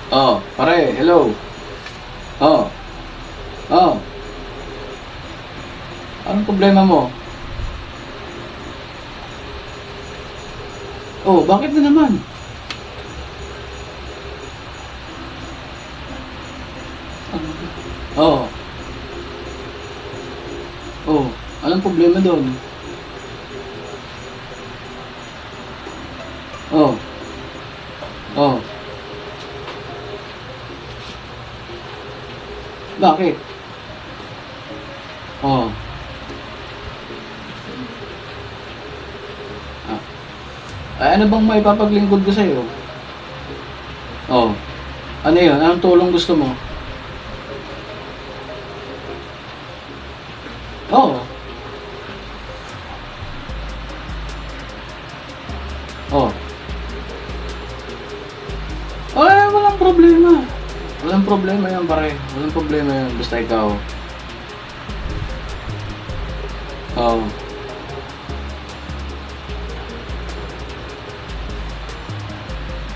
Oh, pare, hello. Oh, oh. Anong problema mo? Oh, bakit na naman? Oh, oh. Anong problema doon? Oh, oh. Bakit? Oh. Ah, ano bang may papaglingkod ko sa'yo? Oh. Ano yun? Anong tulong gusto mo? Oh. Oh. Walang problema. Walang problema yan, pare. Walang problema yan. Basta ikaw. Oh.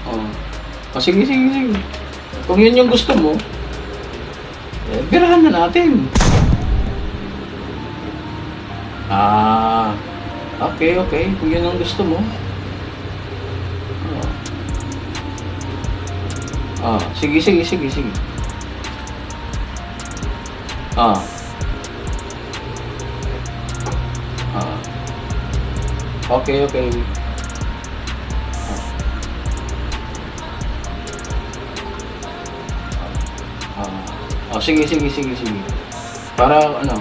Oh. Oh, sige, sige, sige. Kung yun yung gusto mo, birahan na natin. Ah, okay, okay. Kung yun ang gusto mo. Sige, sige, sige, sige. Ah, ah, okay, okay. Sige, sige, sige, sige. Para ano,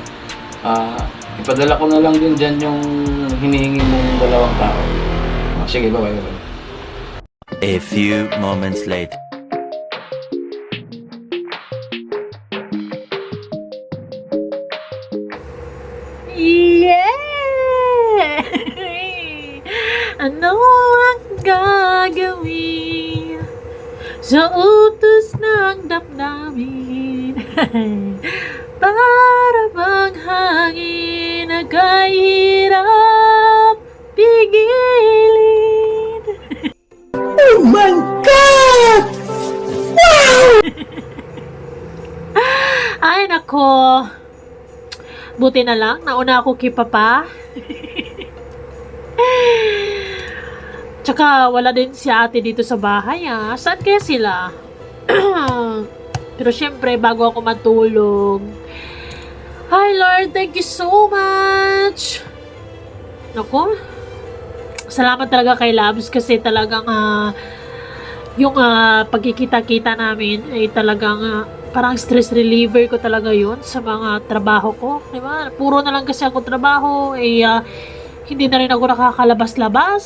ipadala ko na lang din dyan yung hinihingi mong dalawang tao. Sige, bye-bye, bye-bye. A few moments later. Yeah! Ano ang gagawin sa utos ng damdamin? Para bang hangin na kahirap pigilin? Oh my God! Ay nako, buti na lang nauna ako kay Papa. Tsaka wala din si ate dito sa bahay Saan kaya sila? Pero syempre bago ako matulog, hi Lord, thank you so much. Nako, salamat talaga kay Labs kasi talagang yung pagkikita-kita namin ay talagang parang stress reliever ko talaga yun sa mga trabaho ko, diba? Puro na lang kasi ako trabaho, hindi na rin ako nakakalabas-labas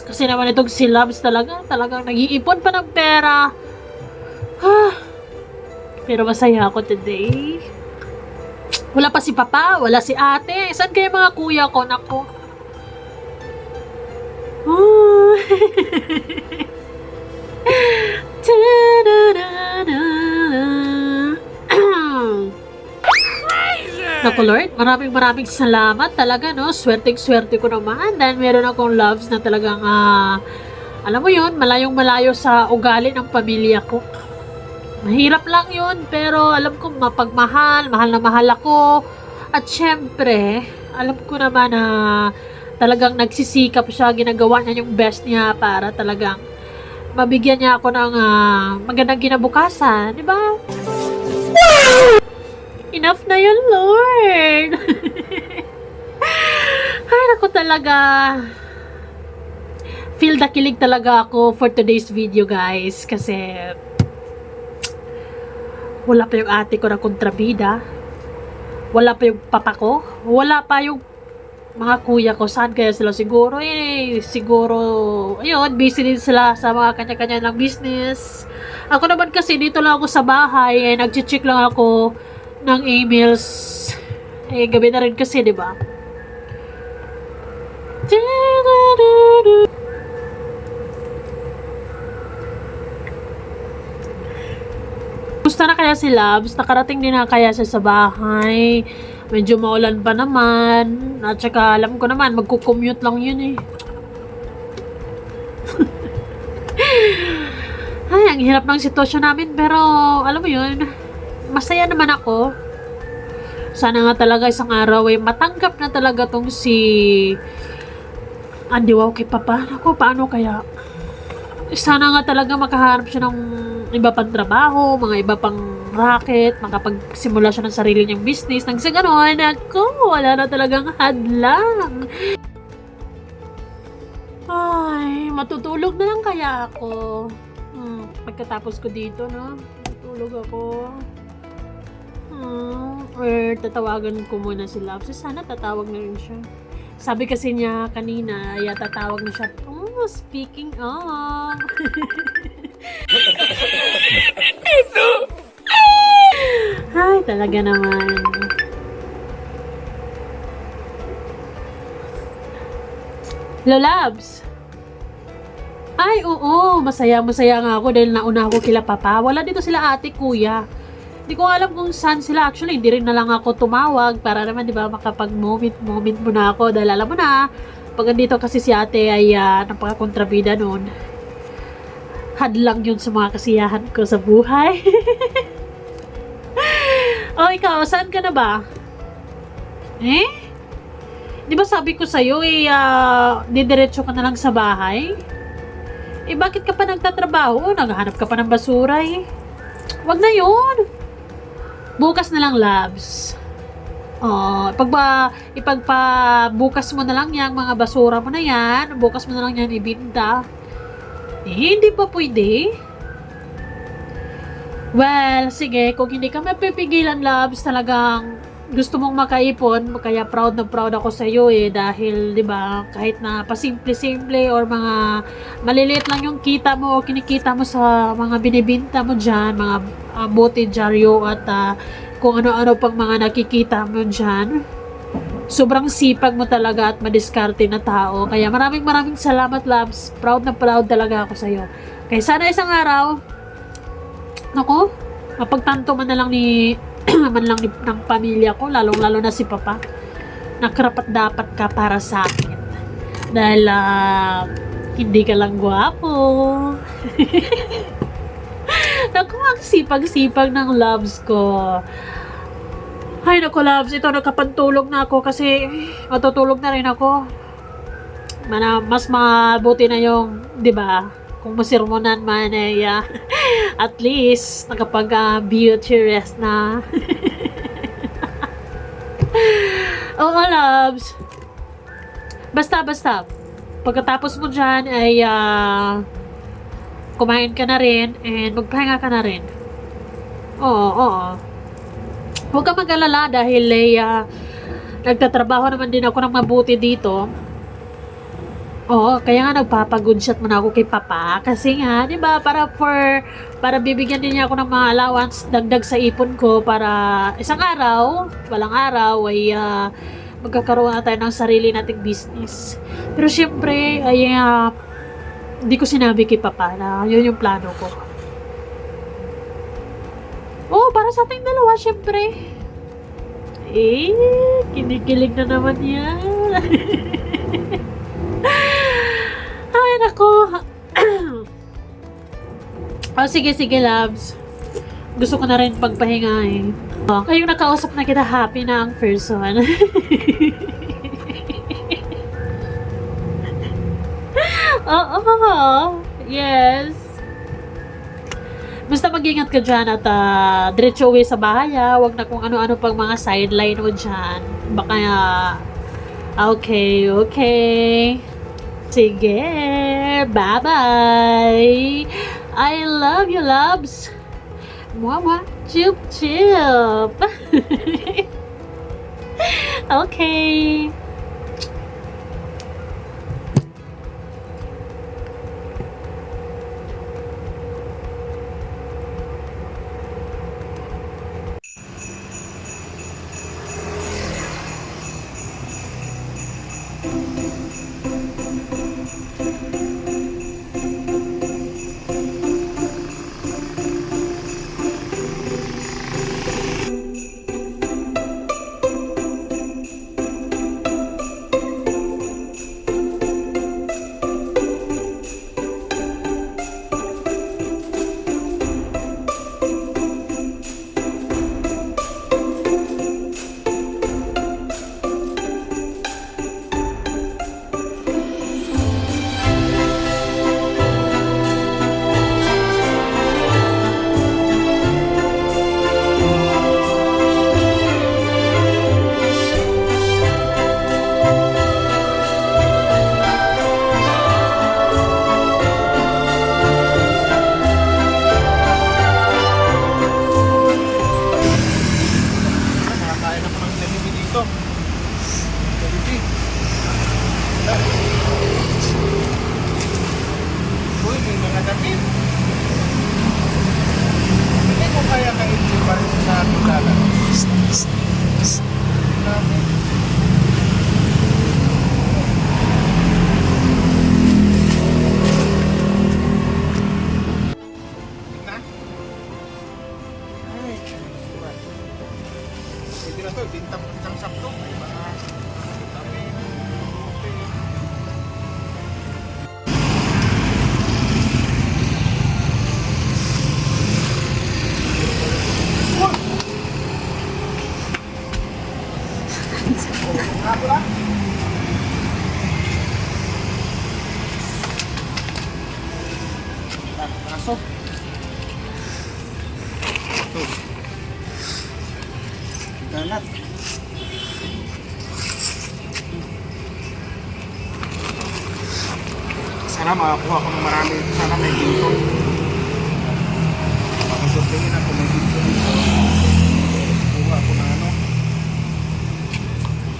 kasi naman itong si Labs talagang nag-iipon pa ng pera. Pero masaya ako today. Wala pa si Papa, wala si ate. Saan kaya mga kuya ko? Nako. Naku Lord, maraming salamat talaga, no? Swerteng-swerte ko naman dahil meron akong loves na talagang, alam mo yun, malayong-malayo sa ugali ng pamilya ko. Mahirap lang yun, pero alam ko mapagmahal, mahal na mahal ako. At syempre, alam ko naman na talagang nagsisikap siya, ginagawa niya yung best niya para talagang mabigyan niya ako ng magandang kinabukasan, di ba? Enough na yun, Lord! Ay, naku talaga. Feel the kilig talaga ako for today's video, guys. Kasi wala pa yung ate ko na kontrabida. Wala pa yung papa ko. Wala pa yung mga kuya ko. Saan kaya sila? Siguro, ayun, busy din sila sa mga kanya-kanya ng business. Ako naman kasi, dito lang ako sa bahay. Nag-check lang ako ng emails. Gabi na rin kasi, di ba? Gusto na kaya si Labs? Nakarating din na kaya siya sa bahay? Medyo maulan pa naman. At saka alam ko naman, magko-commute lang yun eh. Ay, ang hirap ng sitwasyon namin, pero alam mo yun, masaya naman ako. Sana nga talaga isang araw ay matanggap na talaga tong si Andy Wow kay Papa. Ako, paano kaya? Sana nga talaga makaharap siya ng iba pang trabaho, mga iba pang racket, makapagsimula siya ng sarili niyang business. Nang sa ganon, ako, wala na talagang hadlang. Ay, matutulog na lang kaya ako. Pagkatapos ko dito, no? Matutulog ako. Or tatawagan ko muna si Love. Sana tatawag na rin siya. Sabi kasi niya kanina, ay tatawag na siya. Oh, speaking of. Ay, talaga naman. Lolabs! Ay, oo. Masaya nga ako dahil nauna ako kila Papa. Wala dito sila ate, kuya. Hindi ko alam kung saan sila. Actually, hindi rin na lang ako tumawag para naman, di ba, makapag-moment muna ako. Dahil alam mo na, pag andito kasi si ate ay napaka-kontrabida noon. Hadlang yun sa mga kasiyahan ko sa buhay. Oh, ikaw, saan ka na ba? Di ba sabi ko sa'yo, didiretso ka na lang sa bahay? Bakit ka pa nagtatrabaho? Naghahanap ka pa ng basura Wag na yun. Bukas na lang, Labs. Ipagpabukas mo na lang yan, mga basura mo na yan. Bukas mo na lang yan ibinta. Hindi pa pwede. Well, sige, kung hindi ka mapipigilan, Labs, talagang gusto mong makaipon, kaya proud na proud ako sa iyo dahil 'di ba, kahit na pasimple-simple or mga maliliit lang yung kita mo o kinikita mo sa mga binibenta mo diyan, mga bote, dyaryo at kung ano-ano pang mga nakikita mo diyan. Sobrang sipag mo talaga at madiskarte na tao. Kaya maraming salamat, Labs. Proud na proud talaga ako sa iyo. Kaya sana isang araw, nako, mapagtanto man lang ng pamilya ko, lalong-lalo na si Papa, na karapat dapat ka para sa akin. Dahil hindi ka lang gwapo. Naku, ang sipag-sipag ng Loves ko. Ay, naku, Loves, ito nakapantulog na ako kasi matutulog na rin ako. Mas mabuti na yung, di ba, kung masirmonan man at least nakapag beauty rest na. Oo, Loves. Basta pagkatapos mo dyan ay kumain ka na rin and magpahinga ka na rin. Oo. Huwag ka mag-alala dahil nagtatrabaho naman din ako ng mabuti dito. Oo, kaya nga nagpapagood shot muna ako kay Papa kasi nga, 'di ba, para bibigyan din niya ako ng mga allowance dagdag sa ipon ko para isang araw, walang araw ay magkakaroon na tayo ng sarili nating business. Pero syempre ay hindi ko sinabi kay Papa na yun yung plano ko. Oo, para sa ating dalawa syempre. Kinikilig na naman yan. Ay, nako. Sige, Loves. Gusto ko na rin pagpahinga Kayong nakausap na kita, happy na ang person. Oo. Yes. Basta mag-ingat ka dyan at diretso uwi sa bahay Huwag na kung ano-ano pang mga sideline mo dyan. Baka okay. Sige, bye-bye. I love you, Loves. Mwah, chup. Okay. aso. Ito. Dalat. Sana makakuha ko ng marami. Sana may ginto. Makasurtingin ako may ginto dito. Kuha ako ng ano.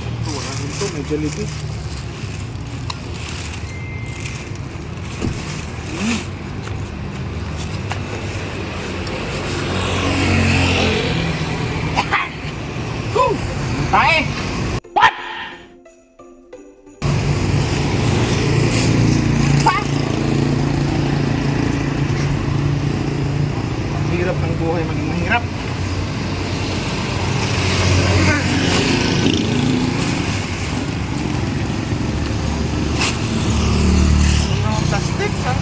Ito, wala ginto. May Jollibee. Tae! What? Ang hirap ng buhay maging mahirap. Plastic, ha?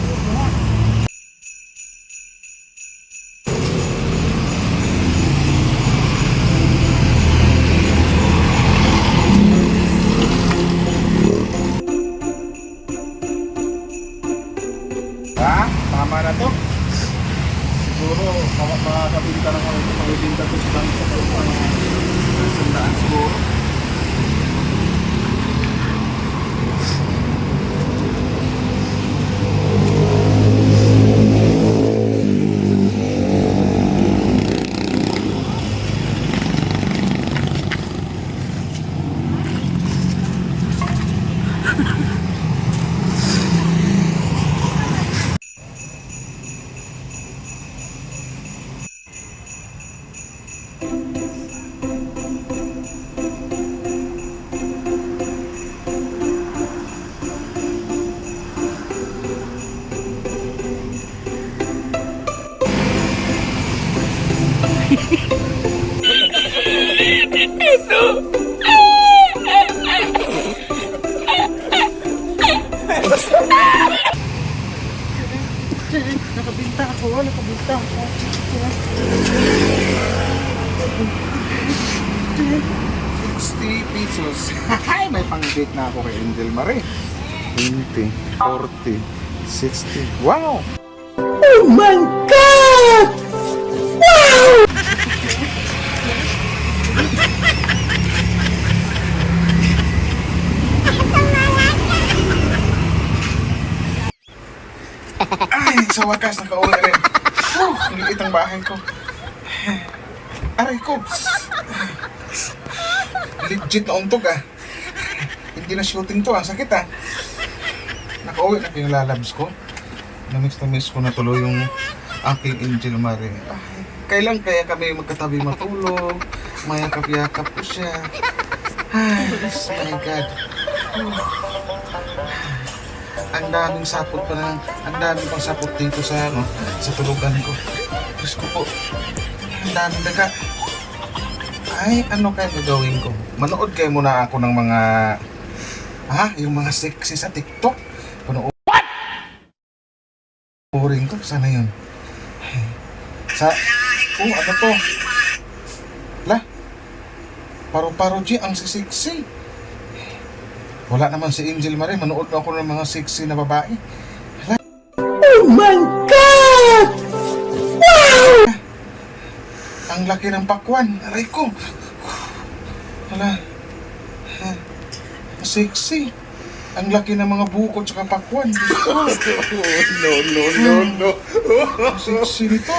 Ha? Tama na to? Siguro, makakabinta ng ano ito, makibinta to sa bangsa pero sandaan siguro. Nakabinta ako, nakabinta ako. 60 pesos. Ay, may pang-date na ako kay Angel Marie. 20, 40, 60. Wow! Oh my God! Ay, sa wakas nakauwi rin. Ang liit ang bahay ko. Aray ko. Legit na untog ah. Hindi na shooting to ah. Sakit ah. Nakauwi na yung lalabs ko. Namiss na miss ko na tuloy yung aking Angel Marie. Ay, kailan kaya kami magkatabi matulog? Mayakap-yakap ko siya. Ay, my God. Ang daming sapot pa na, ang daming pang sapot dito sa ano, sa tulugan ko. Diyos ko po, ang daming daga. Ay, ano kaya gagawin ko? Manood kayo muna ako ng mga, yung mga sexy sa TikTok. Panood. What? Boring to, sana yun. Ano to? La, paro-paro G, ang sexy. Wala naman si Angel Marie, manood na ako ng mga sexy na babae. Hala. Oh my God! Wow! Ang laki ng pakwan, aray ko. Hala. Sexy. Ang laki ng mga buko at saka pakwan. No. Sexy nito.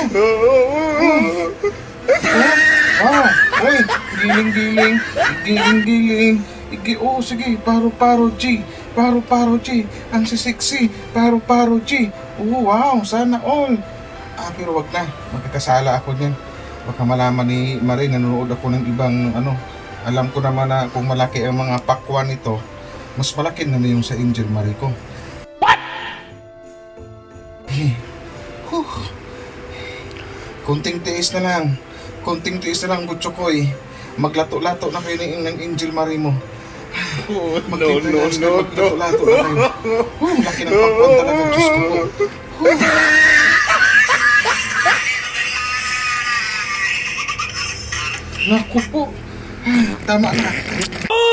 Wow. Uy, giling-giling. Giling-giling. Sige, paro-paro G. Paro-paro G. Ang sexy. Paro-paro G. Wow, sana all. Pero wag na. Magkakasala ako niyan. Baka malaman ni Marie, nanonood ako ng ibang ano. Alam ko naman na kung malaki ang mga pakwan nito, mas malaki naman yung sa Angel Marie ko. What? Kunting tiis na lang. Kunting tiis na lang, Butchokoy. Maglato-lato na kayo ng Angel Marie mo. Maglato-lato na kayo. Laki ng pakwan talaga, Diyos ko po. Naku po. Tama na. Ew!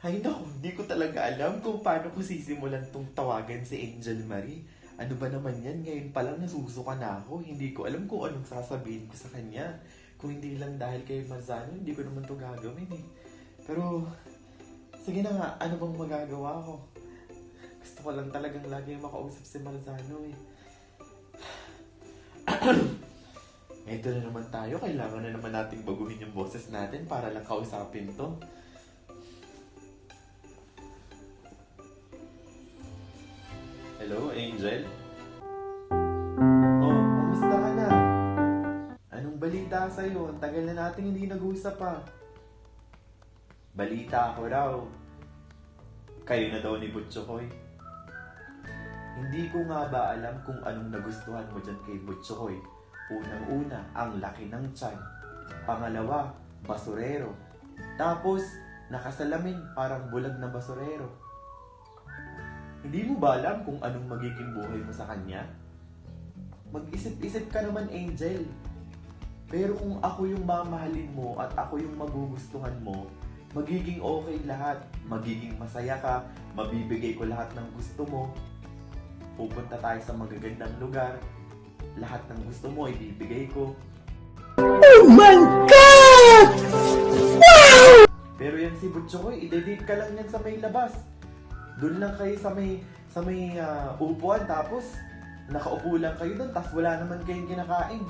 Ay naku, hindi ko talaga alam kung paano ko sisimulan tong tawagan si Angel Marie. Ano ba naman yan? Ngayon pa lang nasusuka na ako. Hindi ko alam kung anong sasabihin ko sa kanya. Kung hindi lang dahil kay Marzano, hindi ko naman to gagawin eh. Pero, sige na nga, ano bang magagawa ko? Gusto ko lang talagang lagi makausap si Marzano eh. Ito na naman tayo. Kailangan na naman nating baguhin yung boses natin para lang kausapin to. Hello, Angel? Oh, kamusta ka na? Anong balita sa'yo? Ang tagal na natin hindi nag-usap pa. Balita ako raw. Kayo na daw ni Butchokoy. Hindi ko nga ba alam kung anong nagustuhan mo dyan kay Butchokoy. Unang-una, ang laki ng tiyan. Pangalawa, basurero. Tapos, nakasalamin parang bulag na basurero. Hindi mo ba alam kung anong magiging buhay mo sa kanya? Mag-isip-isip ka naman, Angel. Pero kung ako yung mamahalin mo at ako yung magugustuhan mo, magiging okay lahat. Magiging masaya ka, mabibigay ko lahat ng gusto mo. Pupunta tayo sa magagandang lugar. Lahat ng gusto mo, ibibigay ko. Oh my God! Pero yan si Butchokoy, ide-date ka lang yan sa may labas. Doon lang kayo sa may upuan, tapos nakaupo lang kayo doon, tapos wala naman kayong kinakain.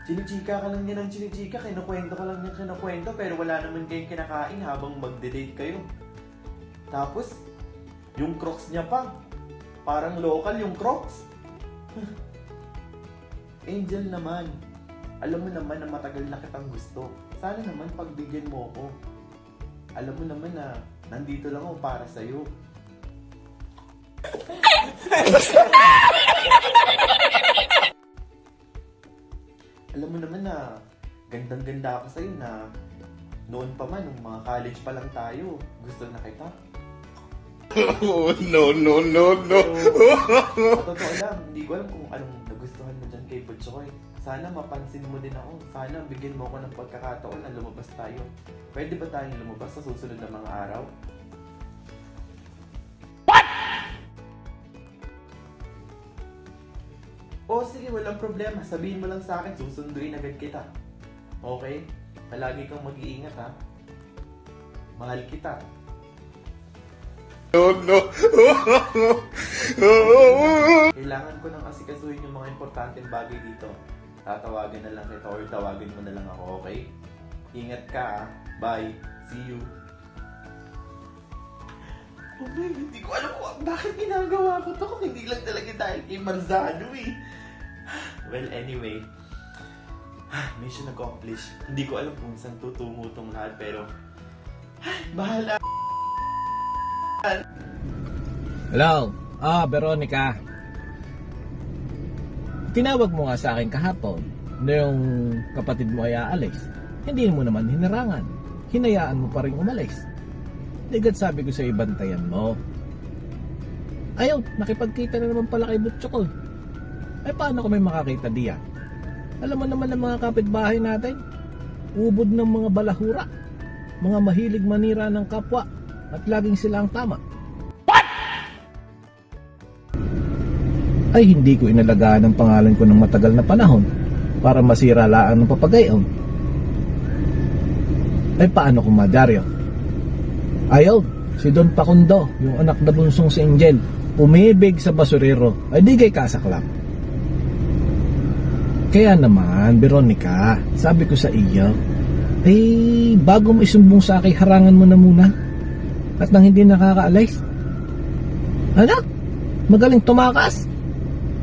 Chinichika ka lang niya ng chinichika, kinukwento ka lang niya kinukwento, pero wala naman kayong kinakain habang magde-date kayo. Tapos, yung Crocs niya pa, parang local yung Crocs. Angel naman, alam mo naman na matagal na kitang gusto. Sana naman pagbigyan mo ako. Alam mo naman na nandito lang ako para sa'yo. Alam mo naman na gandang-ganda ako sa'yo na noon pa man, nung mga college pa lang tayo, gusto na kita. Oh, no. Sa totoo lang, hindi ko alam kung anong nagustuhan mo dyan kay Butchokoy. Sana mapansin mo din ako. Sana bigyan mo ako ng pagkakataon na lumabas tayo. Pwede ba tayong lumabas sa susunod na mga araw? O sige, walang problema. Sabihin mo lang sa akin, susunduin agad kita. Okay? Palagi kang mag-iingat ha. Mahal kita. No. Kailangan ko nang asikasuhin yung mga importanteng bagay dito. Tatawagan na lang kita or tawagin mo na lang ako, okay? Ingat ka ha. Bye. See you. Oh man, hindi ko alam kung bakit ginagawa ko to kung hindi lang talaga dahil kay Marzano eh. Well, anyway. Mission accomplished. Hindi ko alam kung saan tutungo tong lahat pero bahala. Hello? Veronica. Tinawag mo nga sa akin kahapon na yung kapatid mo ay aalis. Hindi mo naman hinarangan. Hinayaan mo pa rin umalis. Agad sabi ko sa ibantayan mo. Ayaw, nakipagkita na naman pala kay Butchokoy. Ay paano ko may makakita diyan? Alam mo naman ng mga kapitbahay natin, ubod ng mga balahura, mga mahilig manira ng kapwa, at laging sila ang tama. Ay hindi ko inalagaan ang pangalan ko ng matagal na panahon para masira laan ng papagayon. Ay paano kung Madaryo? Ayaw, si Don Pakundo, yung anak na bunsong si Angel, umibig sa basurero, ay di kay kasaklap. Kaya naman, Veronica, sabi ko sa iyo, ay bago mo isumbong sa akin, harangan mo na muna. At nang hindi nakakaalis. Anak, magaling tumakas.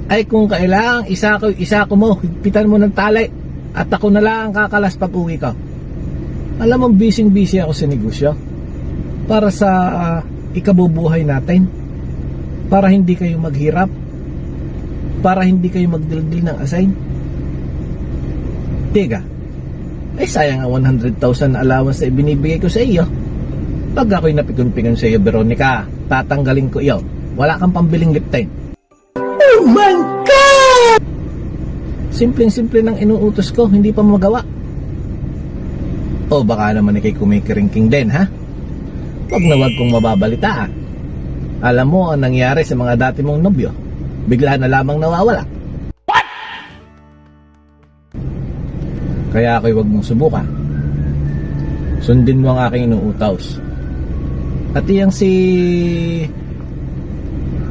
Ay kung kailangang isa ko mo, higpitan mo ng talay at ako na lang ang kakalas pag uwi ko. Alam mo, busy ako sa negosyo para sa ikabubuhay natin, para hindi kayo maghirap, para hindi kayo magdildil ng assign. Tiga, ay sayang ang 100,000 na allowance na ibinibigay ko sa iyo. Pag ako'y napikon-pikon sa iyo, Veronica, tatanggalin ko iyo. Wala kang pambiling lip tint. Oh my God! Simpleng-simple nang inuutos ko, hindi pa magawa. O baka naman ikay kumikiringking din, ha? wag kong mababalita. Alam mo ang nangyari sa mga dati mong nobyo? Bigla na lamang nawawala. What? Kaya ako'y wag mong subukan. Sundin mo ang aking inuutaos. At iyang si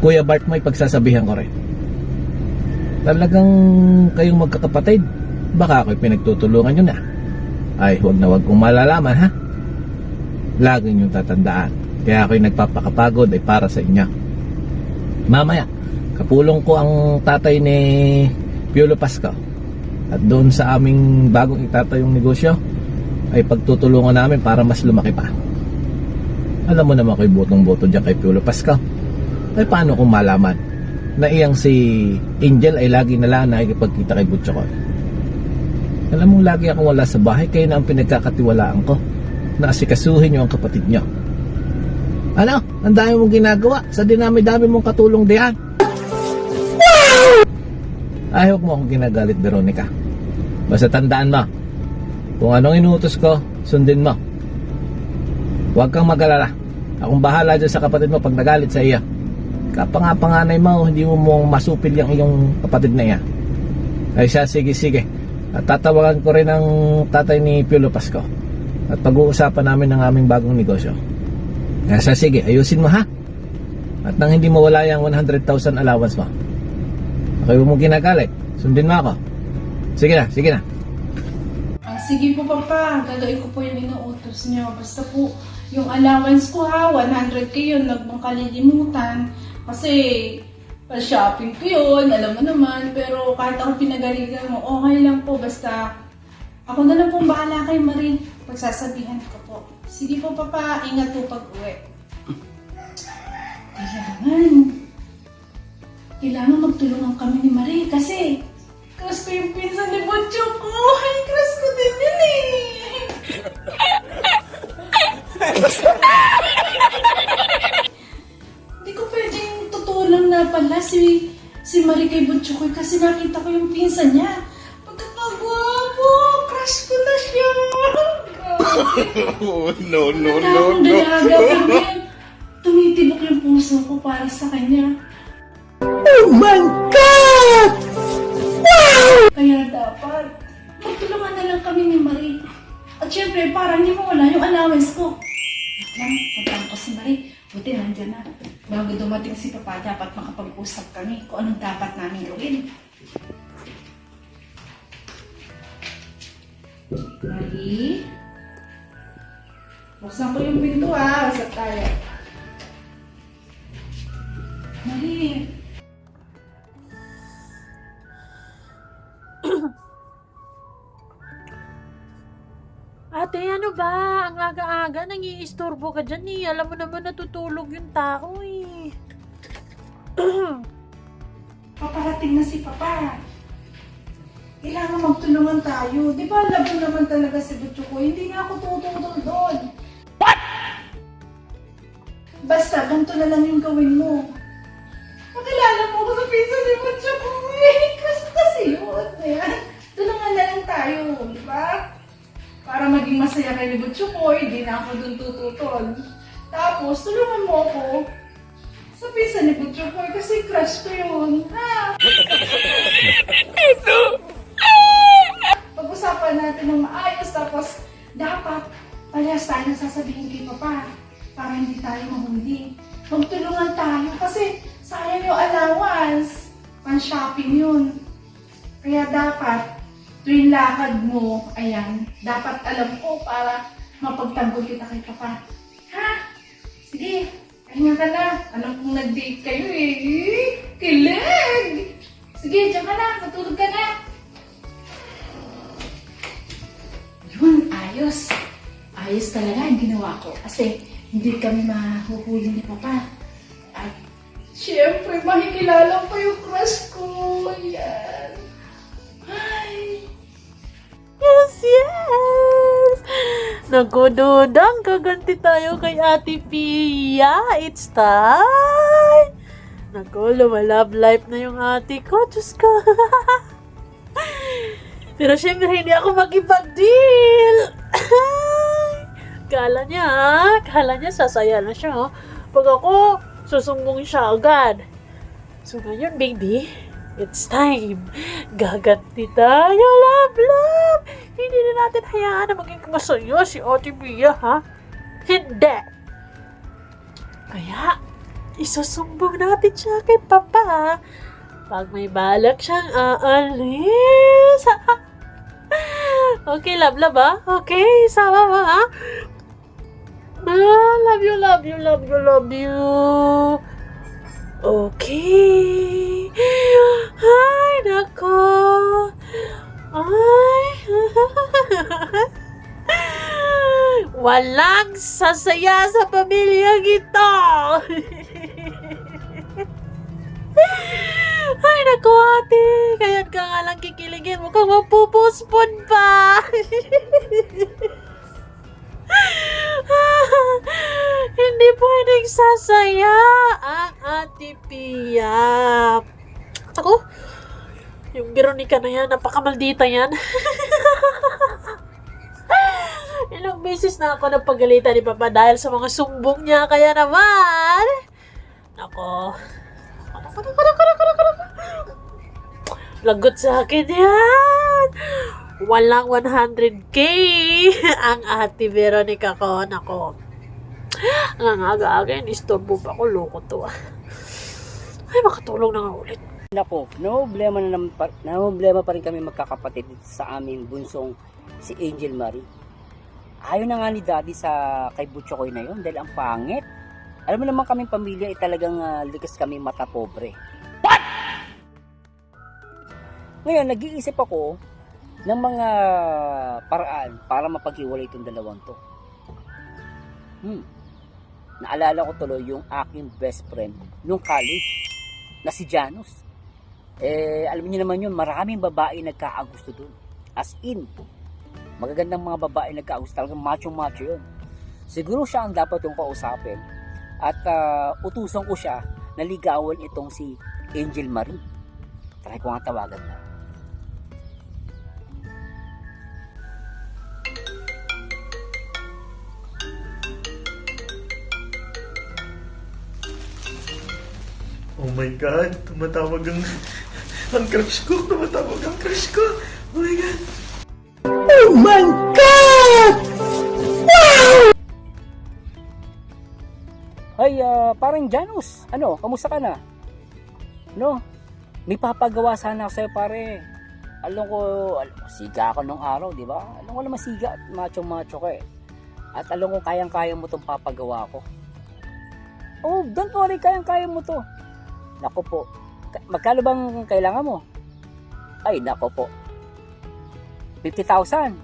Kuya Bart mo'y pagsasabihan ko rin. Talagang kayong magkakapatid, baka ako'y pinagtutulungan nyo na. Ay, wag na wag kong malalaman, ha? Lagi niyong tatandaan. Kaya ako'y nagpapakapagod ay para sa inyo. Mamaya, kapulong ko ang tatay ni Piolo Pasco. At doon sa aming bagong itatayong negosyo, ay pagtutulungan namin para mas lumaki pa. Alam mo naman ako'y botong-boto dyan kay Piolo Pasco. Ay paano kung malaman na iyang si Angel ay lagi na lang nakikipagkita kay Butchokoy? Alam mo, lagi akong wala sa bahay, kayo na ang pinagkakatiwalaan ko na asikasuhin niyo ang kapatid niyo. Ano? Ang dami mong ginagawa sa dinami-dami mong katulong diyan. Ayaw mo akong ginagalit, Veronica. Basta tandaan mo, kung anong inuutos ko, sundin mo. Huwag kang mag-alala. Akong bahala dyan sa kapatid mo pag nagalit sa iya. Kapangapanganay mo, hindi mo mong masupil yung iyong kapatid na iya. Ay siya, sige. At tatawagan ko rin ang tatay ni Piolo Pasco. At pag-uusapan namin ng aming bagong negosyo. Kaya siya, sige, ayusin mo, ha? At nang hindi mawala yung 100,000 allowance mo. Okay mo ginagalit. Sundin mo ako. Sige na. Sige po, Papa. Gagawin ko po yung inuutos niyo. Basta po, yung allowance ko ha, 100k yun. Huwag mong kalilimutan. Kasi, pa-shopping ko yun. Alam mo naman. Pero kahit ako pinagalitan mo, okay lang po. Basta, ako na lang pong bahala kay Marie. Pagsasabihan ko po. Sige po, Papa. Ingat po pag-uwi. Kailangan magtulungan kami ni Marie. Kasi, crush ko yung pinsan ni Butcho ko. Ay, crush ko din yun eh. Hindi ko pwedeng tutulong na pala si Marie kay Butcho ko kasi nakita ko yung pinsan niya. Pagkakagwapo, crush ko na siya. No. Dalaga pero tumitibok yung puso ko para sa kanya. Oh my God! Kaya dapat, magtulungan na lang kami ni Marie. At syempre, para hindi mawala yung allowance ko. Wait lang, puntahan ko si Marie. Buti nandyan na. Bago dumating si Papa, dapat makapag-usap kami kung anong dapat namin gawin. Marie? Buksan ko yung pinto ha. Usap tayo. Marie? Ate, ano ba? Ang aga-aga, nangiistorbo ka dyan eh. Alam mo naman natutulog yung tao eh. Paparating na si Papa. Kailangan magtulungan tayo. Di ba labo naman talaga si Butcho ko? Hindi nga ako tutulong doon. What? Basta, ganito na lang yung gawin mo. Makilala mo ko sa pinsan ni Butcho ko eh. Kasi yun. Ayan. Tulungan na lang tayo. Di ba? Para maging masaya kay Butcho ko, hindi na ako doon tututol. Tapos, tulungan mo ako sa pinsan ni Butcho ko kasi crush ko yun. Ha? Pag-usapan natin ng maayos tapos dapat parehas tayo sasabihin kay Papa para hindi tayo mahuli. Magtulungan tayo kasi sayang yung allowance. Pan-shopping yun. Kaya dapat tuwing lakad mo, ayan, dapat alam ko para mapagtanggol kita kay Papa. Ha? Sige, kanya ka na. Alam kong nag-date kayo eh. Kilig! Sige, diyan ka na. Matulog ka na. Yun, ayos. Ayos talaga ang ginawa ko. Kasi hindi kami mahuhuli ni Papa. At syempre, makikilala ko yung crush ko. Ayan. Ay. Yes! Naku, Dudang, kaganti tayo kay Ate Pia. It's time! Naku, lumalove life na yung ate ko. Diyos ko. Pero syempre, hindi ako makipag-deal. Kala niya sasaya na siya. Oh. Pag ako, susumbong siya agad. So ngayon, baby, it's time. Gaganti tayo, love. Hindi na natin hayaan na maging masaya si Ate Mia, ha? Hindi. Kaya, isusumbong natin siya kay Papa. Pag may balak siyang aalis. Okay, love, ha? Okay, sama mo, ha? Love you. Okay. Ay, nako. Ay. Walang sasaya sa pamilyang ito. Ay, naku, ate. Kaya't ka nga lang kikiligin mo kung mapupuspon pa. Hindi pwedeng sasaya ang Ate Pia. Ako, yung Veronica na yan, napakamaldita yan. Ilang beses na ako napagalitan ni Papa dahil sa mga sumbong niya. Kaya naman, ako, lagot sa akin yan. Walang 100k ang Ate Veronica ko. Nako. Ang aga-aga, istorbo pa ako. Loko to. Ay, makatulong na nga ulit. Nako, problema pa rin kami magkakapatid sa aming bunsong si Angel Marie. Ayaw na nga ni Daddy sa kay Butchokoy na yun dahil ang pangit. Alam mo naman kaming pamilya ay talagang likas kami mata pobre. What? Ngayon, nag-iisip ako ng mga paraan para mapaghiwalay itong dalawang to. Naalala ko tuloy yung aking best friend nung college na si Janus. Alam niyo naman yun, maraming babae nagkaagusto dun. As in, magagandang mga babae nagkaagusto, talagang macho-macho yun. Siguro siya ang dapat yung kausapin at utusan ko siya na ligawan itong si Angel Marie. Try ko nga tawagan na. Oh my God, tumatawag ang crush ko. Tumatawag ang crush ko. Oh my God. Oh my God! Ay, parang Janus, ano, kamusta ka na? No, may papagawa sana ako sa'yo, pare. Alam ko, siga ako nung araw, di ba? Alam ko naman siga at macho-macho ka eh. At alam ko, kayang-kaya mo itong papagawa ko. Oh, don't worry, kayang-kaya mo to. Nako po, magkano bang kailangan mo? Ay, nako po, 50,000.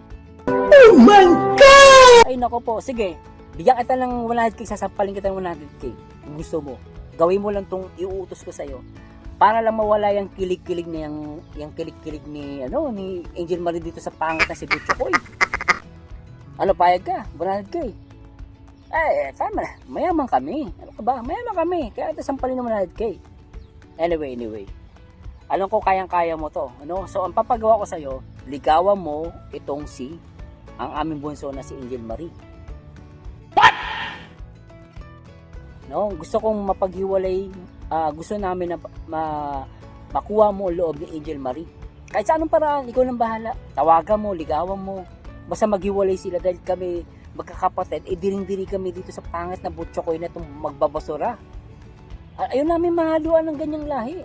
Oh my God! Ay, nako po, sige. Bigyan kita ng 100k, sasampalin kita ng 100k. Kung gusto mo, gawin mo lang tong iuutos ko sa'yo. Para lang mawala yung kilig-kilig na yung kilig-kilig ni Angel Marie dito sa pangit na si Butchokoy. Ano, payag ka? 100k. Eh, tama na. Mayaman kami. Ano ka ba? Mayaman kami. Kaya ito sampalin ng 100k. Anyway. Alam ko kayang-kaya mo to. Ano? So, ang papagawa ko sa'yo, ligawan mo itong ang aming bunso na si Angel Marie. No, gusto kong mapaghiwalay, gusto namin na makuha mo ang loob ni Angel Marie. Kahit sa anong paraan, ikaw nang bahala. Tawagan mo, ligawan mo. Basta maghiwalay sila dahil kami magkakapatid, diring-diri kami dito sa pangit na Butchokoy na itong magbabasura. Ayaw namin mahaluan ng ganyang lahi.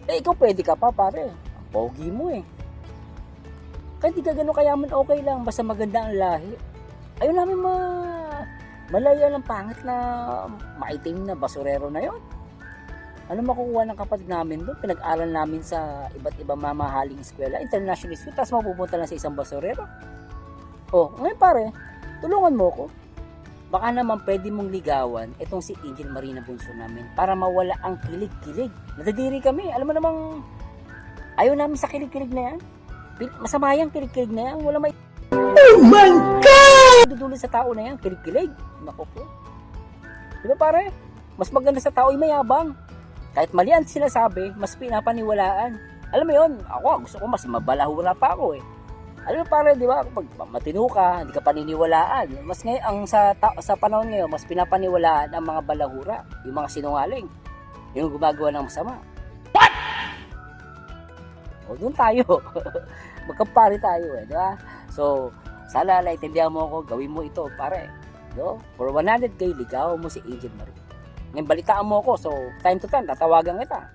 Ikaw pwede ka pa, pare. Ang pogi mo eh. Kahit di ka gano'n kayaman, okay lang. Basta maganda ang lahi. Ayaw namin malaya ng pangit na maitim na basurero na yon. Ano makukuha ng kapatid namin doon? Pinag-aral namin sa iba't ibang mamahaling eskwela, international school, tapos mapupunta lang sa isang basurero. Oh, ngayon pare, tulungan mo ko. Baka naman pwede mong ligawan itong si Angel Marie na bunso namin para mawala ang kilig-kilig. Nadadiri kami. Alam mo namang ayaw namin sa kilig-kilig na yan. Masama yung kilig-kilig na yan. Wala may Oh my God! dudulot sa tao na yan. Kilig-kilig. Naku po. Diba pare? Mas maganda sa tao ay mayabang. Kahit mali ang sinasabi, mas pinapaniwalaan. Alam mo yun, ako gusto ko mas mabalahura pa ako eh. Alam mo pare, di ba, pag matino ka, hindi ka paniniwalaan. Mas ngayon, sa panahon ngayon, mas pinapaniwalaan ang mga balahura, yung mga sinungaling, yung gumagawa ng masama. What? O, doon tayo. Magkampare tayo di ba? So, sana naintindihan mo ako, gawin mo ito, pare. No? For 100K, ligaw mo si Angel Marie. Ngayon, balitaan mo ako, so time to time, tatawagan kita.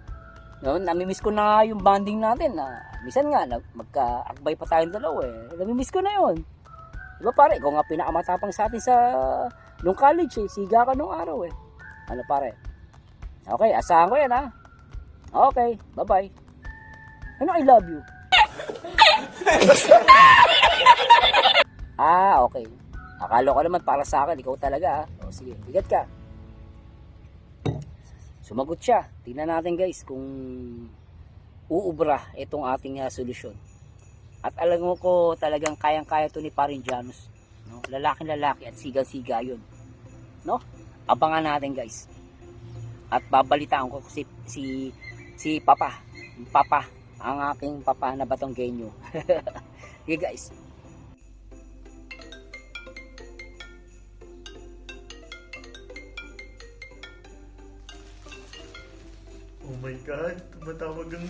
No, namimiss ko na yung bonding natin na minsan nga magka-akbay pa tayong dalawa Namimiss ko na yun. Di ba pare, ikaw nga pinakamatapang sa atin sa nung college siga ka nung araw Ano pare? Okay, asahan ko yan Okay, bye-bye. Ano, I love you. Okay. Akala ko naman para sa akin, ikaw talaga O sige, bigat ka. Sumagot siya. Tingnan natin guys kung uubra itong ating solusyon. At alam mo ko talagang kayang-kaya to ni Paring Janus. No? Lalaking-lalaki at siga-siga yun. No? Abangan natin guys. At babalitaan ko si Papa. Papa. Ang aking papa na Batonggenyo. Okay guys. Oh my God, tumatawag ang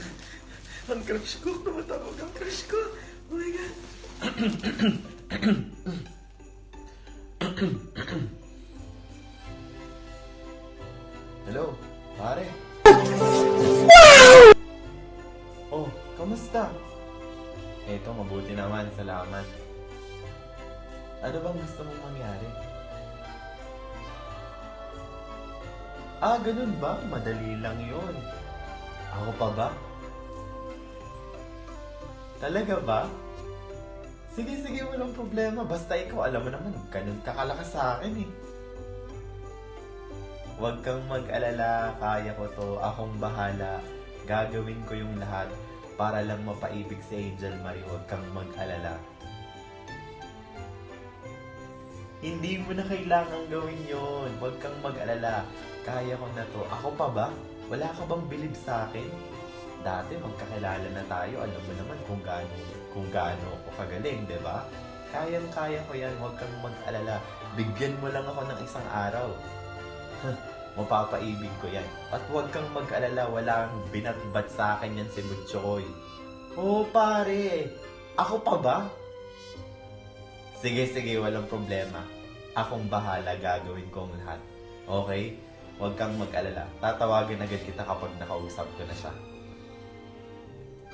crush ko. Tumatawag ang crush ko. Oh my God. Hello, pare. Oh, kamusta? Eto, mabuti naman. Salamat. Ano bang gusto mong mangyari? Ganun ba? Madali lang yun. Ako pa ba? Talaga ba? Sige, walang problema. Basta ikaw, alam mo naman, ganun kakalakas sa akin Huwag kang mag-alala, kaya ko to. Akong bahala. Gagawin ko yung lahat para lang mapaibig si Angel Marie. Huwag kang mag-alala. Hindi mo na kailangang gawin yon. Huwag kang mag-alala. Kaya ko na to. Ako pa ba? Wala ka bang bilib sa akin? Dati magkakilala na tayo. Alam mo naman kung gaano ako kagaling, di ba? Kayang-kaya ko yan. Huwag kang mag-alala. Bigyan mo lang ako ng isang araw. Mapapaibig ko yan. At huwag kang mag-alala. Walang binatbat sa akin yan si Butchoy. Oh, pare. Ako pa ba? Sige, walang problema. Akong bahala, gagawin ko ang lahat. Okay? Huwag kang mag-alala. Tatawagin agad kita kapag nakausap ko na siya.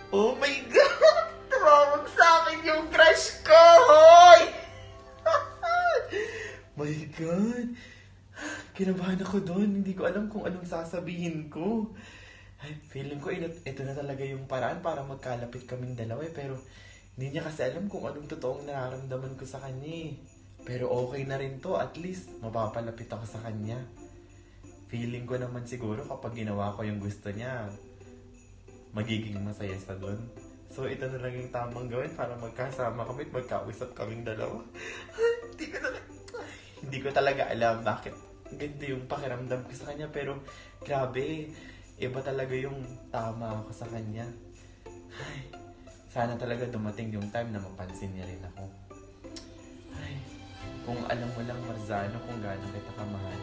Oh my God! Tumawag sa akin yung crush ko! Hoy! My God! Kinabahan ako doon. Hindi ko alam kung anong sasabihin ko. Ay, feeling ko ito na talaga yung paraan para magkalapit kaming dalawa pero hindi niya kasi alam kung anong totoong nararamdaman ko sa kanya Pero okay na rin to. At least, mapapalapit ako sa kanya. Feeling ko naman siguro kapag ginawa ko yung gusto niya, magiging masaya sa doon. So, ito na lang yung tamang gawin para magkasama kami at magkausap kaming dalawa. Hindi ko talaga alam bakit ganito yung pakiramdam ko sa kanya. Pero, grabe, iba talaga yung tama ako sa kanya. Ay, sana talaga dumating yung time na mapansin niya rin ako. Ay, kung alam mo lang, Marzano, kung gaano kita kamahal.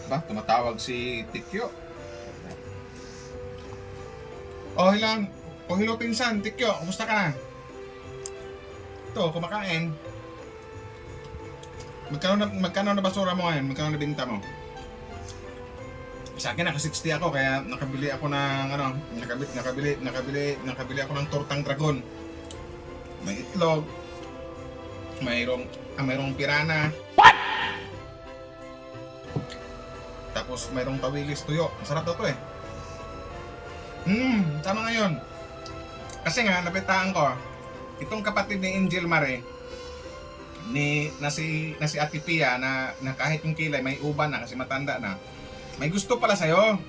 Ba, tumatawag si Tikyo. Oh, hello pinsan, Tikyo, kumusta ka? Ito, kumakain. Magkano na basura mo ngayon? Magkano na binta mo? Sa akin, naka 60 ako, kaya nakabili ako ng nakabili ako ng tortang dragon. May itlog, mayroong pirana. What? Tapos mayroong tawilis tuyo. Masarap daw to tama ngayon. Kasi nga, nabitaan ko, itong kapatid ni Angel Marie, na si Ate Pia, na kahit yung kilay, may uban na kasi matanda na. may gusto pala sa'yo.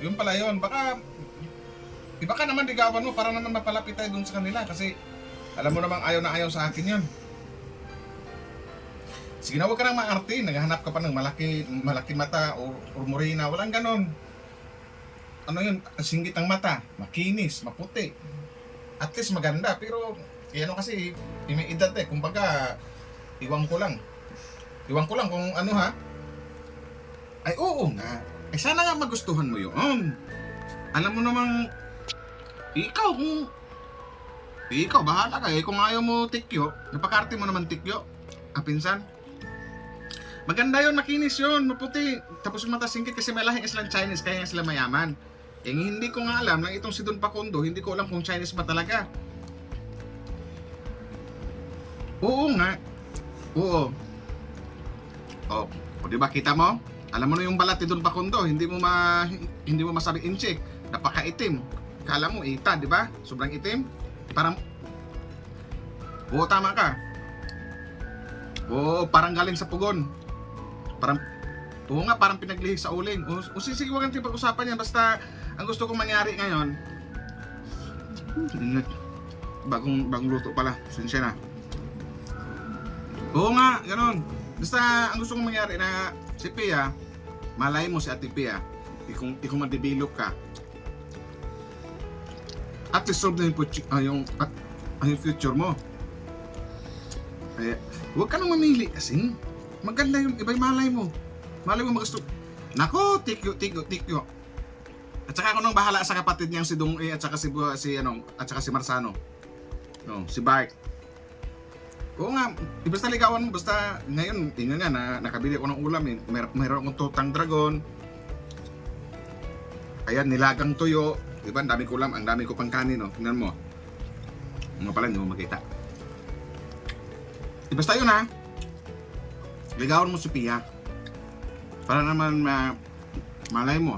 Yun pala yun. Baka naman ligawan mo para naman mapalapit tayo dun sa kanila kasi alam mo namang ayaw na ayaw sa akin yun. Sige na, huwag ka nang maarte. Naghahanap ka pa ng malaki mata o morena. Walang ganon. Ano yun? Singgit ang mata. Makinis, maputi. At least maganda. Pero, ano kasi, may edad eh. Kumbaga, iwan ko lang kung ano ha. Ay, oo nga. Eh, sana nga magustuhan mo yun. Alam mo namang, ikaw, bahala ka eh. Kung ayaw mo tikyo, napakarte mo naman tikyo. Pinsan. Maganda yun, makinis yun, maputi. Tapos yung mata singkit kasi may lahing silang Chinese, kaya sila mayaman. Eh, hindi ko nga alam na itong si Don Facundo, hindi ko alam kung Chinese ba talaga. Oo nga. Oo. O, di ba kita mo? Alam mo na yung balat ni Don Facundo, hindi mo masabi inchik, napakaitim. Kala mo ita, di ba? Sobrang itim. Parang oo, tama ka. Oo, parang galing sa pugon. Oo nga, parang pinaglihi sa uling. O sige, huwag natin pag-usapan yan. Basta, ang gusto kong mangyari ngayon, bagong luto pala. Sinsya na. Oo nga, ganun. Basta, ang gusto kong mangyari na si Pia, malay mo si Ate Pia, ikong ma-develop ka. At least solve na yung future mo. Kaya, huwag ka nang mamili kasi. Maganda yung iba'y malay mo. Malay mo magusto. Nako, tikyo. At saka ako nang bahala sa kapatid niyang si Dong at saka si Marsano. No, si Bart. Oo nga, basta ligawan mo, basta ngayon, tingnan nga na nakabili ako ng ulam eh. Mayroon akong tutang dragon. Ayan, nilagang tuyo. Diba, ang dami ko ulam, ang dami ko pang kanin, no? Tingnan mo. Mga pala, hindi mo makita. Basta yun ha. Ligawan mo si Pia. Para naman malay mo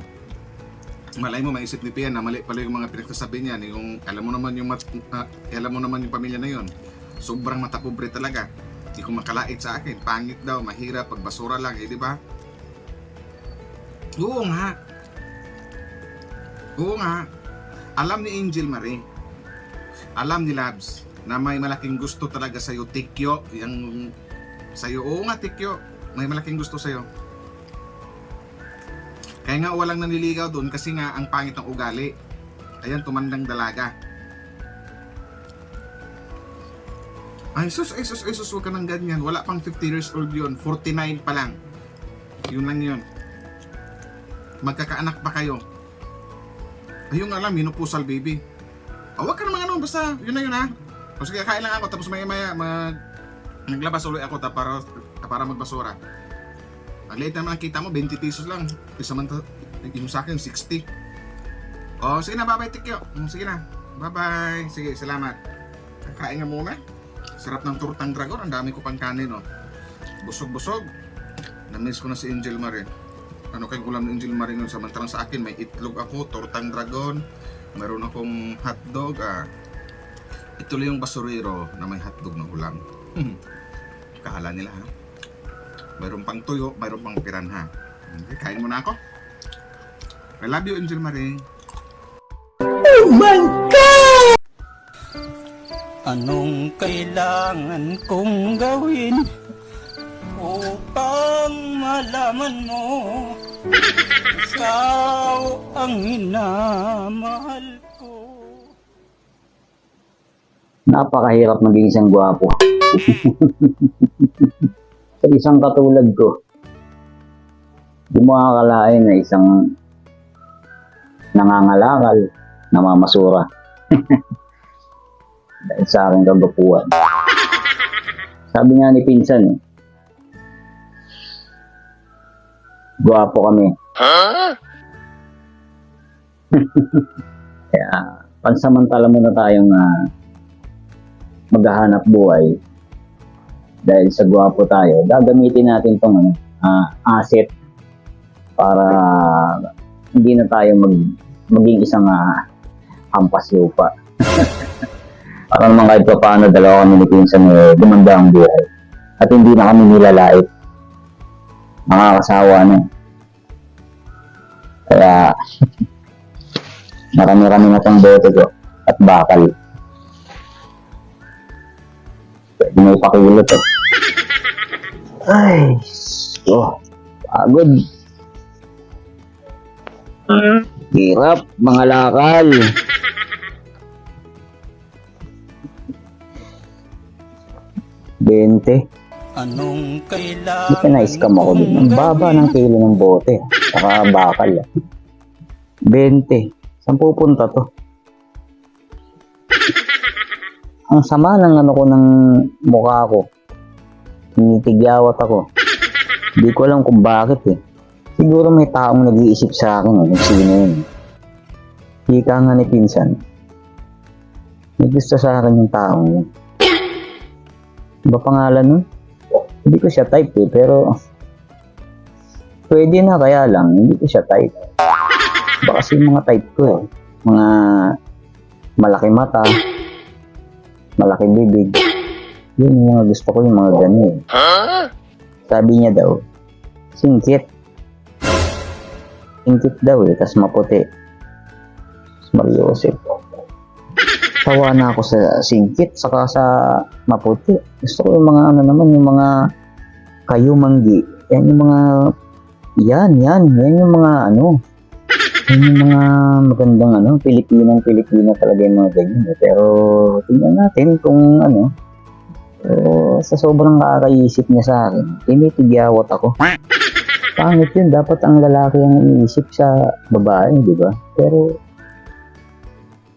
maisip ni Pia na mali pala yung mga pinagsasabi niya. Yung, alam mo naman yung pamilya na yun. Sobrang matapobre talaga. Hindi ko makalait sa akin. Pangit daw, mahirap, pagbasura lang, di ba? Oo nga. Alam ni Angel Marie, alam ni Labs, na may malaking gusto talaga sa'yo, tikyo. Yung sa'yo, oo nga, tikyo. May malaking gusto sa'yo. Kaya nga walang naniligaw doon kasi nga ang pangit ng ugali. Ayan, tumandang dalaga. Ay sus, huwag ka ng ganyan. Wala pang 50 years old yun. 49 pa lang. Yun lang yun. Magkakaanak pa kayo. Ayun nga lang, minupusal baby. Huwag ka naman basta yun na yun ha. O sige, kain lang ako tapos maya naglabas ulit ako para magbasura. Ang late naman kita mo, 20 pesos lang. Isa man yung sa akin, 60. O sige na, bye-bye tikyo. Sige na, bye-bye. Sige, salamat. Kakain nga muna. Sarap ng tortang dragon, ang dami ko pang kanin, no. Busog-busog. Na-miss ko na si Angel Marie. Ano kayong ulam ni Angel Marie nun? Samantalang sa akin, may itlog ako, tortang dragon, meron akong hotdog. Ito lang yung basurero na may hotdog na ulam. Kaala nila ha. Mayroon pang tuyo, mayroon pang piranha. Okay, kain muna ako. I love you, Angel Marie. Oh my God! Anong kailangan kong gawin upang malaman mo ikaw ang minamahal ko? Napakahirap maging isang gwapo. Sa isang katulad ko, di mo akalain na isang nangangalakal, namamasura. Dahil sa aking kagapuan. Sabi nga ni Pinsan, gwapo kami. Kaya pansamantala muna tayong maghahanap buhay. Dahil sa gwapo tayo, gagamitin natin itong asset para hindi na tayo maging isang hampas lupa. Para naman kahit pa paano, dalawa kami ni Pinsan gumanda ang buhay. At hindi na kami nilalait. Makakasawa na. Kaya, marami-rami na tong bote ko at bakal. Pwede mo ipakilot eh. Ay, pagod. Hirap, mga lakal. Bente. Anong Hindi kailangan ka na-scam ako dun. Ang baba ng kilo ng bote. Saka bakal. 20. Saan pupunta to? Ang sama ng ano ko ng mukha ko. Tinitigyawat ako. Hindi ko alam kung bakit eh. Siguro may taong nag-iisip sa akin eh. Kung sino yun. Hika nga ni pinsan. May gusto sa akin yung taong yun. Iba pangalan nun? Hindi ko siya type eh. Pero pwede na, kaya lang hindi ko siya type. Baka kasi yung mga type ko eh. Mga malaki mata, malaki bibig. Yun yung mga gusto ko, yung mga ganun. Sabi niya daw, singkit. Singkit daw eh, tas maputi. Mariosep. Sawa na ako sa singkit, saka sa maputi. Gusto ko yung mga ano naman, yung mga kayumanggi. Yan yung mga, yan yung mga ano, yan yung mga magandang ano, Pilipina talaga yung mga ganyan. Pero tingnan natin kung ano, sa sobrang kakaisip niya sa akin, tinitigyawat ako. Pangit yun, dapat ang lalaki ang iisip sa babae, di ba? Pero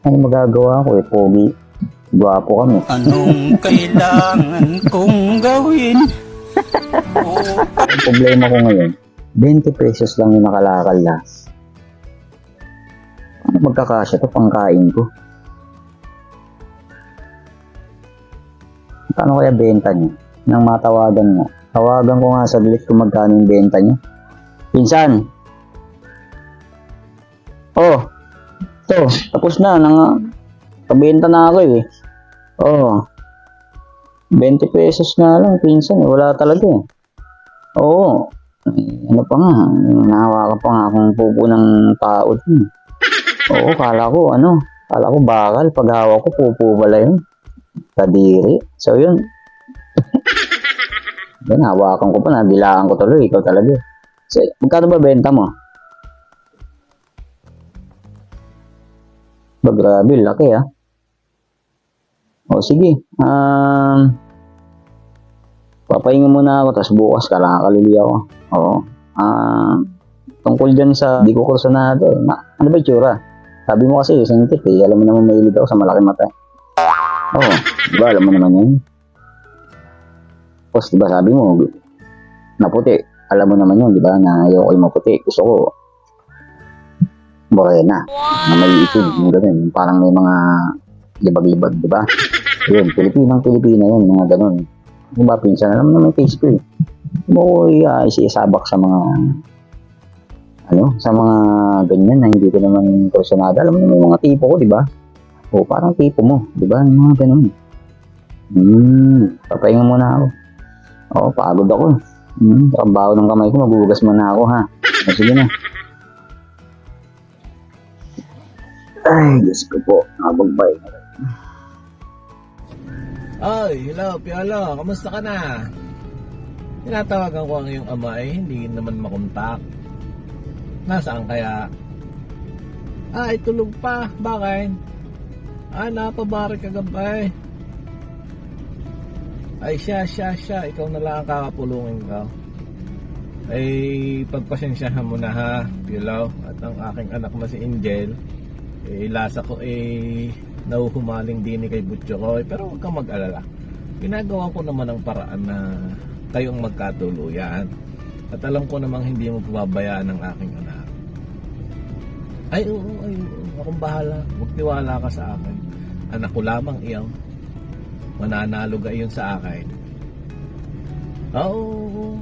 ano magagawa ko eh, pogi, gwapo kami. Anong kailangan kong gawin? Ang problema ko ngayon, 20 pesos lang yung nakalakal na. Ano magkakasya to pangkain ko? Paano kaya benta niya? Nang matawagan mo. Tawagan ko nga saglit kung magkano yung benta niya. Pinsan! Oh! Ito, tapos na. Pabenta na ako eh. Oh. 20 pesos na lang, pinsan eh. Wala talaga eh. Oo. Ano pa nga, nahawakan pa nga akong pupo ng tao din. Oo, kala ko bakal. Pag hawak ko, pupo pala yun. Kadiri. So yun. Yan, hawakan ko pa, nadilaan ko tuloy. Ikaw talaga. So, magkano ba benta mo? Grabe, laki ah. O sige. Papahinga muna ako, tapos bukas kalili ako. Oo. Tungkol dyan sa di ko kursunado. Ano ba itsura? Sabi mo kasi, singkit eh. Alam mo naman mahilig ako sa malaki mata. Oo. Diba, alam mo naman yun. Tapos diba sabi mo, naputi. Alam mo naman yun, diba, na ayoko yung maputi. Gusto ko morena. Na may isid, yung ganun. Parang may mga libag-libag, diba? Yun, Pilipina yun, mga ganun. Diba, pinsan, alam mo naman face ko eh. Mo isisabak sa mga sa mga ganyan na hindi ko naman kursunado. Alam mo naman yung mga tipo ko, diba? O, parang tipo mo, diba? Yung mga ganun. Papahinga muna ako. Oo, pagod ako. Trabaho ng kamay ko, magugas muna ako, ha? O, sige na. Ay, Diyos ko po. Nakabagbay. Ay, hello, Piolo. Kamusta ka na? Tinatawagan ko ang iyong ama eh, hindi naman makontak. Nasaan kaya? Ay, tulog pa. Bakit? Napabari ka gabay. Ay, siya. Ikaw na lang ang kakapulungin ko. Ay, pagpasensyahan mo na ha, Piolo. At ang aking anak na si Angel, lasa ko nahuhumaling din kay Butcho ko. Pero huwag kang mag-alala. Ginagawa ko naman ang paraan na kayong magkatuluyan. At alam ko namang hindi mo pababayaan ang aking anak. Ay, akong bahala. Huwag tiwala ka sa akin. Anak ko lamang iyaw. Mananalo ka iyon sa akin. Oo.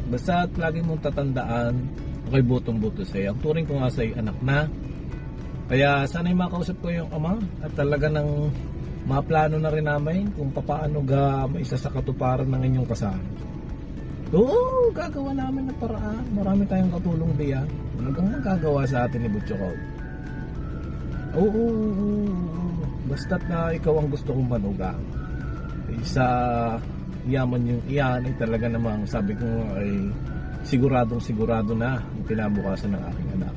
Basta lagi mong tatandaan, ako'y butong-buto sa'yo. Ang turing ko nga sa'yo, anak na. Kaya sana'y makausap ko yung ama at talaga nang maplano na rin namin kung paano ga maisa sa katuparan ng inyong kasal. Oo, gagawa namin ng paraan. Marami tayong katulong diyan. Hanggang magagawa sa atin ni Butcho Koy. Oo. Basta't na ikaw ang gusto kong manugang. Sa yaman yung iyan ay talaga namang sabi ko ay sigurado na ang kinabukasan ng aking anak.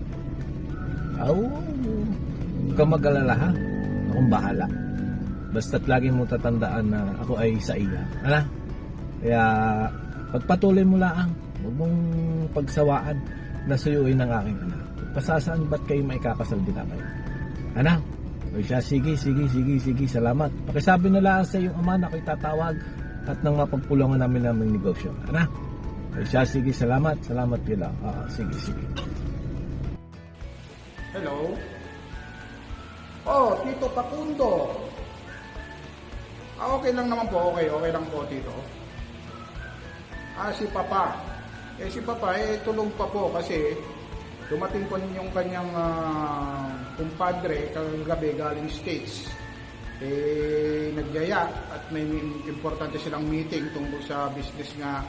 Huwag kang mag-alala ha. Akong bahala. Basta't lagi mo tatandaan na ako ay sa iya. Ano? Kaya pagpatuloy mo lang. Huwag mong pagsawaan na suyuin ng aking anak. Pasasaan ba't kayo maikakasal din na kayo? Ano? O siya, sige, salamat. Pakisabi na lang sa iyong ama na ako'y tatawag at nang mapagpulungan namin ng negosyo. Ano? O siya, sige, salamat pila. Sige. Hello? Oh, Tito Pakundo. Okay lang naman po, okay lang po, Tito. Si Papa. Si Papa, tulong pa po kasi dumating po yung kanyang kumpadre kagabi galing States. Nagyaya at may importante silang meeting tungkol sa business nga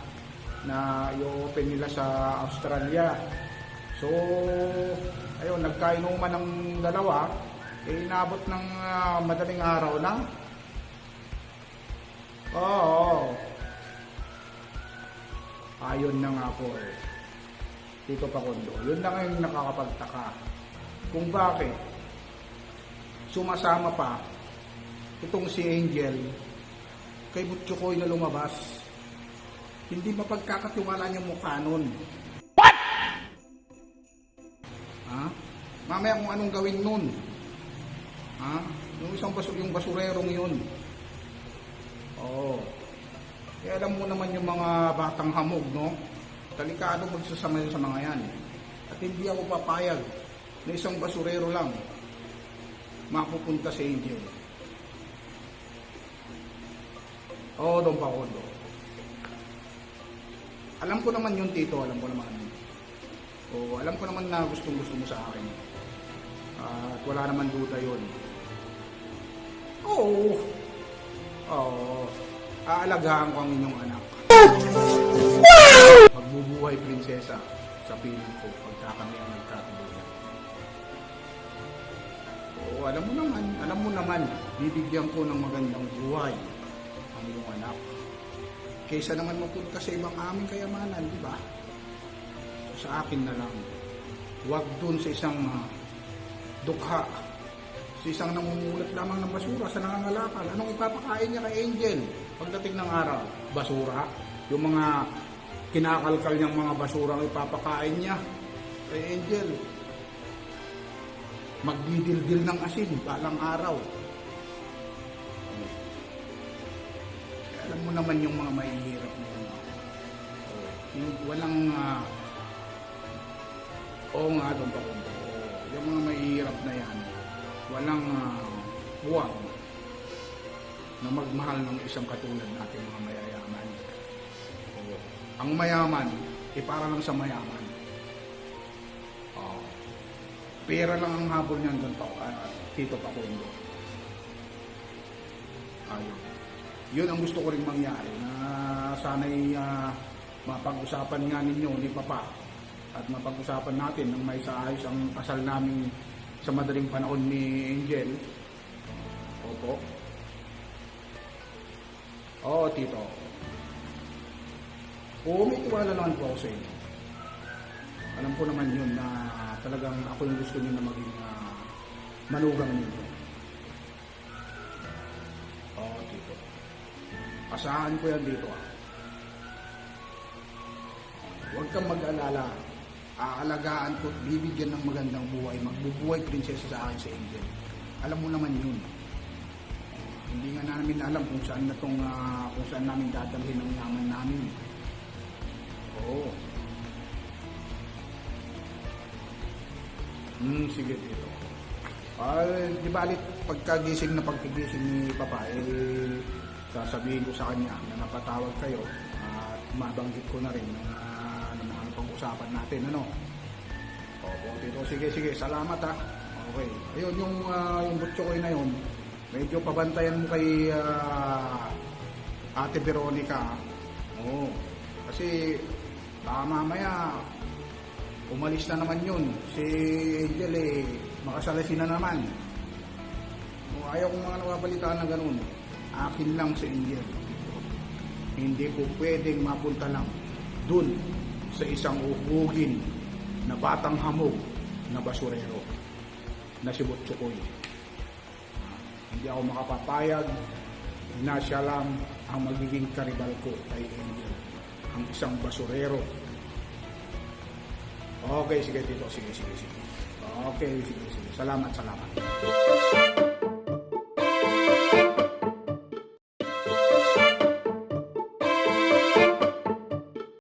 na i-open nila sa Australia. So, ayun, nagkainuman ng dalawa, inabot ng madaling araw na. Oo. Ayun na nga po Tito Pakundo. Yun lang yung nakakapagtaka. Kung bakit sumasama pa itong si Angel kay Butcho Koy na lumabas. Hindi mapagkakatiwala niyang mukha nun. What? Mamaya kung anong gawin nun. Yung isang yung basurerong yun. Oo. Kaya alam mo naman yung mga batang hamog, no? Delikado magsasama sa mga yan. At hindi ako papayag na isang basurero lang mapupunta sa Angel. Oo, Don Pakundo. Alam ko naman yun, Tito. Alam ko naman na gusto mo sa akin. At wala naman duda yun. Oo. Aalagaan ko ang inyong anak. Magbubuhay prinsesa sa piling ko pagka kami ang nagkatuluyan. Oo, alam mo naman, bibigyan ko ng magandang buhay ang iyong anak. Kaysa naman mapunta sa ibang aming kayamanan, di ba? So, sa akin na lang, huwag dun sa isang dukha, sa isang namumulat lamang ng basura sa nangangalakal. Anong ipapakain niya kay Angel pagdating ng araw? Basura? Yung mga kinakalkal niyang mga basura ang ipapakain niya kay Angel. Magdidildil ng asin balang araw. Alam mo naman yung mga mahihirap na yun. Walang oo nga, Don Pakundo. Yung mga mahihirap na yan, walang buwag na magmahal ng isang katulad natin mga mayayaman. Ang mayaman, para lang sa mayaman. Pera lang ang habol niyan doon Tito Pakundo. Ayun. Yun ang gusto ko rin mangyari na sana'y mapag-usapan nga ninyo ni Papa at mapag-usapan natin ng may saayos ang kasal namin sa madaling panahon ni Angel. Opo. Oo, Tito. Oo, may tiwala naman po ako sa inyo. Alam ko naman yun na talagang ako yung gusto niyo na maging manugang ninyo. Oo, Tito. Asahan ko yan dito. Huwag kang mag-alala. Aalagaan ko at bibigyan ng magandang buhay. Magbubuhay prinsesa sa akin sa Angel. Alam mo naman yun. Hindi nga namin alam kung saan na kung saan namin dadalhin ang yaman namin. Oo. Sige dito. Di balit pagkagising ni Papa, sasabihin ko sa kanya na napatawag kayo at mabanggit ko na rin na pag-usapan natin, ano? Opo, Tito. Sige, salamat ha. Okay. Ayun, yung Butcho Koy na yun, medyo pabantayan mo kay Ate Veronica. Oo. Kasi baka mamaya umalis na naman yun. Si Angel makasalasin na naman. Ayaw kong mga nawabalitaan na ganun. Akin lang si Angel. Hindi po pwedeng mapunta lang dun sa isang uhugin na batang hamog na basurero na si Butchokoy. Hindi ako makapapayag na siya lang ang magiging karibal ko kay Angel, ang isang basurero. Okay, sige Tito, sige. Okay, sige. Salamat.